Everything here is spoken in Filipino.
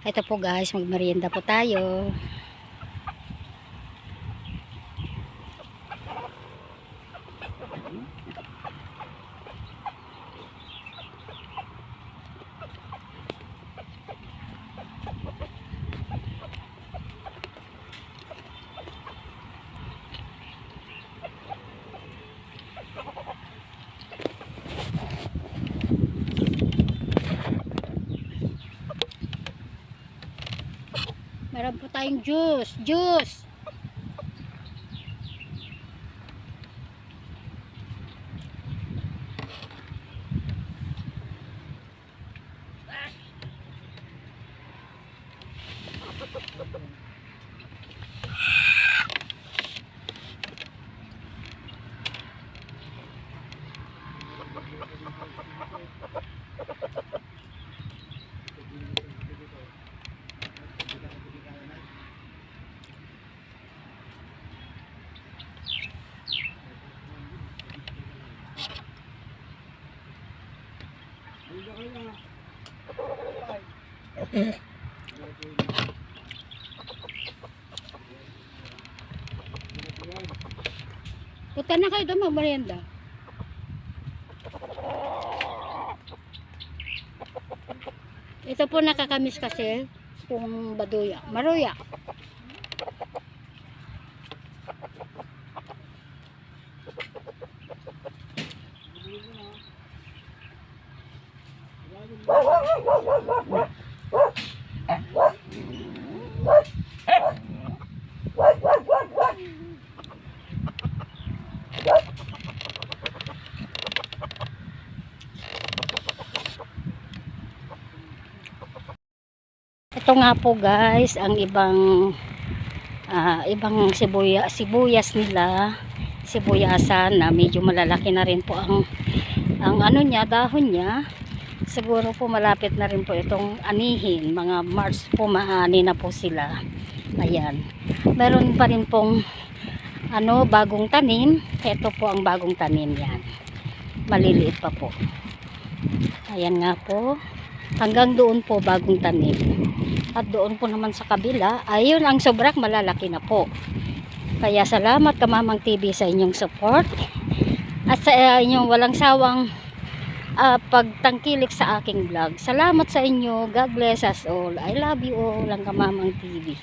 Ito po guys, magmerienda po tayo. Meron po tayong juice. Punta na kayo doon magmerienda. Ito po nakakamis kasi itong baduya, maruya. Ito nga po guys, ang ibang sibuyas nila, sibuyasan na medyo malalaki na rin po ang ano niya, dahon niya. Siguro po malapit na rin po itong anihin, mga March po maani na po sila. Ayan. Meron pa rin pong bagong tanim. Ito po ang bagong tanim yan. Maliliit pa po. Ayan nga po. Hanggang doon po bagong tanim. At doon po naman sa kabila, ayun ang sobrang malalaki na po. Kaya salamat Kamamang TV sa inyong support at sa inyong walang sawang pagtangkilik sa aking vlog. Salamat sa inyo. God bless us all. I love you all ang Kamamang TV.